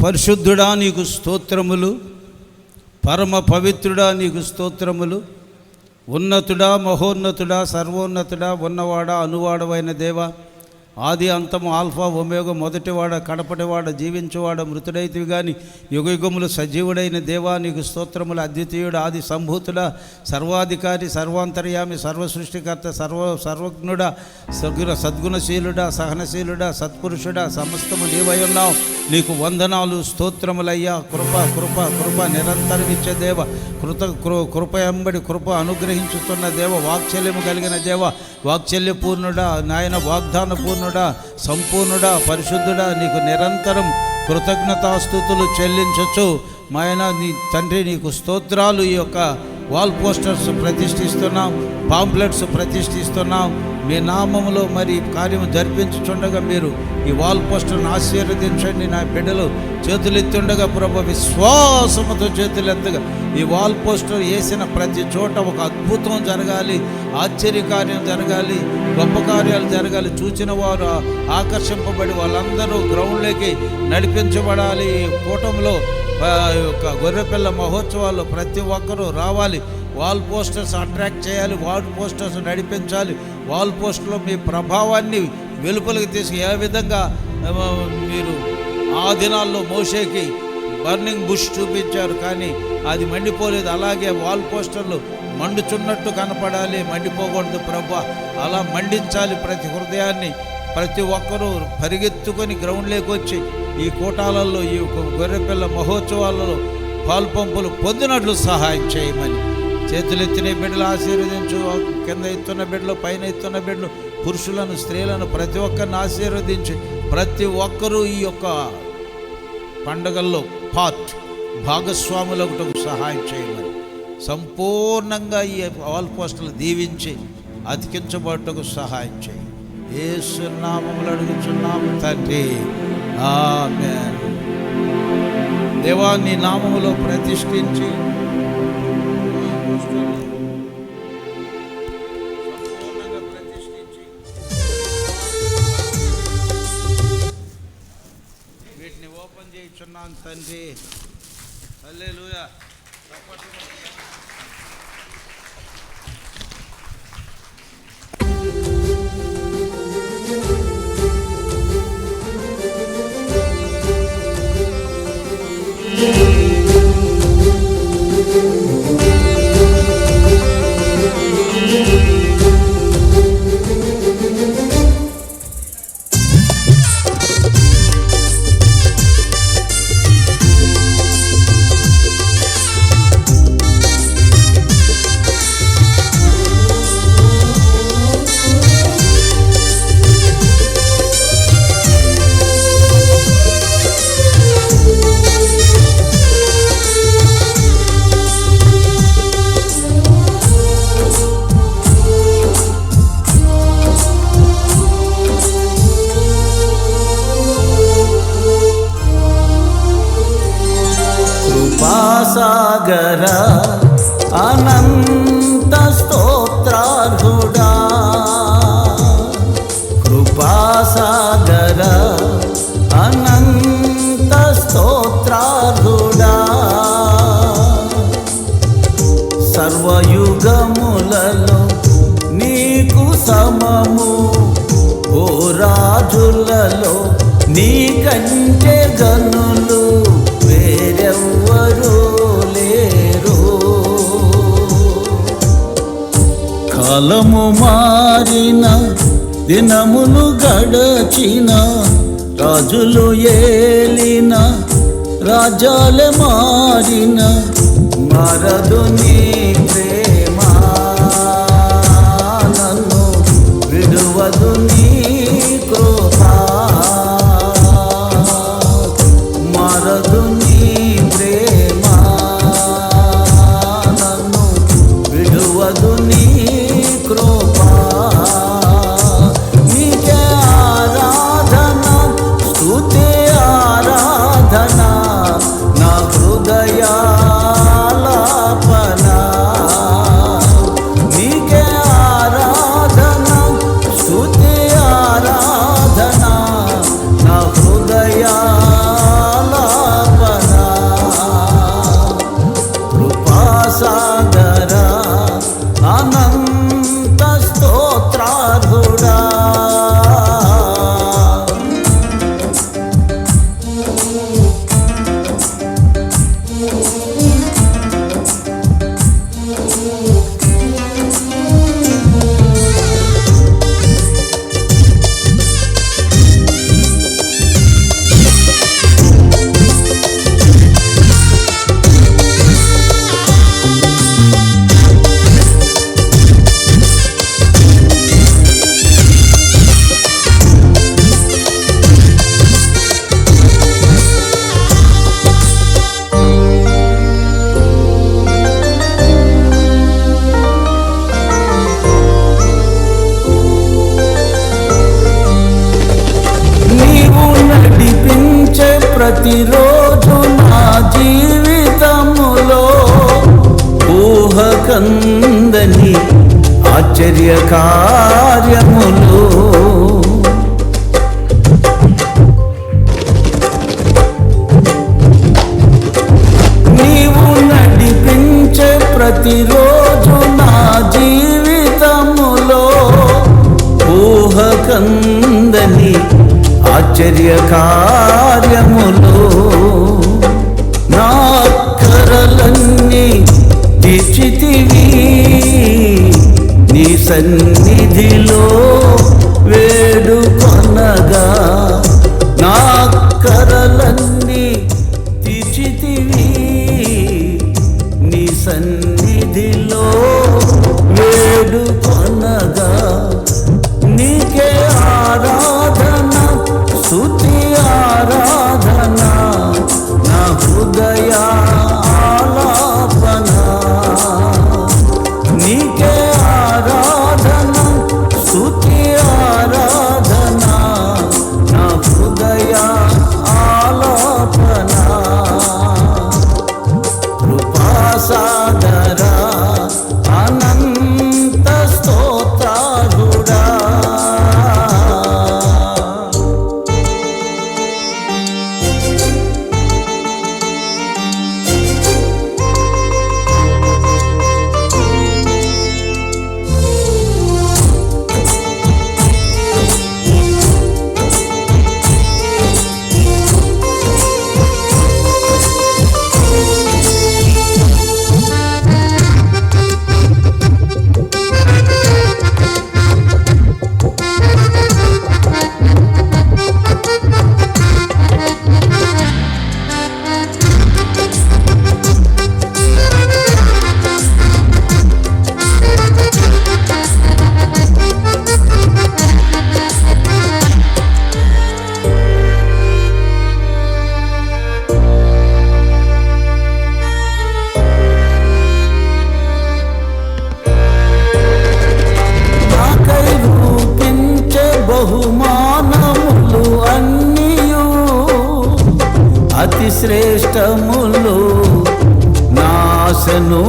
పరిశుద్ధుడా నీకు స్తోత్రములు, పరమ పవిత్రుడా నీకు స్తోత్రములు, ఉన్నతుడా మహోన్నతుడా సర్వోన్నతుడా ఉన్నవాడా అనువాడవైన దేవా, ఆది అంతము ఆల్ఫా ఒమేగ మొదటివాడ కడపటివాడ జీవించువాడ మృతుడైతివి కానీ యుగయుగములు సజీవుడైన దేవా నీకు స్తోత్రములు. అద్వితీయుడు ఆది సంభూతుడా సర్వాధికారి సర్వాంతర్యామి సర్వసృష్టికర్త సర్వజ్ఞుడా సద్గుణశీలుడా సహనశీలుడా సత్పురుషుడా సమస్తము నీవై ఉన్నావు. నీకు వందనాలు స్తోత్రములయ్యా. కృప కృప కృప నిరంతరం ఇచ్చే దేవ, కృప ఎంబడి కృప అనుగ్రహించుతున్న దేవ, వాక్శల్యము కలిగిన దేవ, వాక్శల్యపూర్ణుడా నాయన, వాగ్దాన పూర్ణుడా సంపూర్ణుడా పరిశుద్ధుడా నీకు నిరంతరం కృతజ్ఞతాస్తుతులు చెల్లించచ్చు. మాయన నీ తండ్రి నీకు స్తోత్రాలు. ఈ యొక్క వాల్ పోస్టర్స్ ప్రతిష్ఠిస్తున్నాం, పాంప్లెట్స్ ప్రతిష్ఠిస్తున్నాం. మీ నామములో మరి కార్యము జరిపించుచుండగా మీరు ఈ వాల్ పోస్టర్ను ఆశీర్వదించండి. నా బిడ్డలు చేతులెత్తుండగా ప్రభు విశ్వాసముతో చేతులెత్తగా ఈ వాల్ పోస్టర్ వేసిన ప్రతి చోట ఒక అద్భుతం జరగాలి, ఆశ్చర్యకార్యం జరగాలి, గొప్ప కార్యాలు జరగాలి. చూచిన వారు ఆకర్షింపబడి వాళ్ళందరూ గ్రౌండ్లోకి నడిపించబడాలి. ఈ కూటమిలో యొక్క గొర్రెపిల్ల మహోత్సవాల్లో ప్రతి ఒక్కరూ రావాలి. వాల్ పోస్టర్స్ అట్రాక్ట్ చేయాలి, వాల్ పోస్టర్స్ నడిపించాలి. వాల్ పోస్టర్లో మీ ప్రభావాన్ని వెలుపలికి తీసుకు ఏ విధంగా మీరు ఆ దినాల్లో మోషేకి బర్నింగ్ బుష్ చూపించారు కానీ అది మండిపోలేదు, అలాగే వాల్ పోస్టర్లు మండుచున్నట్టు కనపడాలి, మండిపోకూడదు ప్రభు. అలా మండించాలి ప్రతి హృదయాన్ని. ప్రతి ఒక్కరూ పరిగెత్తుకొని గ్రౌండ్లోకి వచ్చి ఈ కూటాలలో ఈ గొర్రెపిల్ల మహోత్సవాలలో పాల్పంపులు పొందినట్లు సహాయం చేయమని చేతులెత్తిన బిడ్డలు ఆశీర్వదించు. కింద ఎత్తున్న బిడ్డలు, పైన ఎత్తున్న బిడ్డలు, పురుషులను స్త్రీలను ప్రతి ఒక్కరిని ఆశీర్వదించి ప్రతి ఒక్కరూ ఈ యొక్క పండగల్లో భాగస్వాములకు సహాయం చేయమని సంపూర్ణంగా ఈ వాల్ పోస్టులు దీవించి అతికించబడటకు సహాయం చేయి. యేసు నామములో అడుగుచున్నాము తండ్రి, ఆమేన్. దేవా నీ నామములో ప్రతిష్ఠించి సంపూర్ణంగా ప్రతిష్ఠించి వీటిని ఓపెన్ చేయించున్నాను తండ్రి. హల్లెలూయా. సాగర అనంత స్తోత్రార్హుడా, కృపాసాగర అనంత స్తోత్రార్హుడా, సర్వయుగములలో నీకు సమము, ఓ రాజులలో నీకంటే గనులు వేరెవ్వరూ లేరు. కాలము మారిన దినములు గడచిన, రాజులు ఏలిన రాజ్యాలే మారిన, మారదు నీ ప్రేమ, నన్ను విడువదు నీ కృప, మారదు నీ ప్రేమ, నన్ను విడువదు నీ కృప. నీకే ఆరాధన స్తుతి ఆరాధన, నా హృదయాలాపన ఆశ్చర్య కార్యములు. నీవు నడిపించే ప్రతిరోజు నా జీవితములో ఊహకందని ఆశ్చర్య కార్యములు. నా కరలన్నీ తీర్చితివి నీ సన్నిధిలో వేడుకొనగా. నా కరలన్నీ తీర్చితివి నీ సన్నిధిలో వేడుకొనగా. నీకే ఆరాధన స్తుతి ఆరాధన నా హృదయ ఆలాపన. నీకే ఆరాధన స్తుతి ఆరాధన నా హృదయ ఆలాపన. కృపాసాగర అనంత స్తోత్రాలుడా. బహుమానములు అన్నియు అతి శ్రేష్టములు నాశను.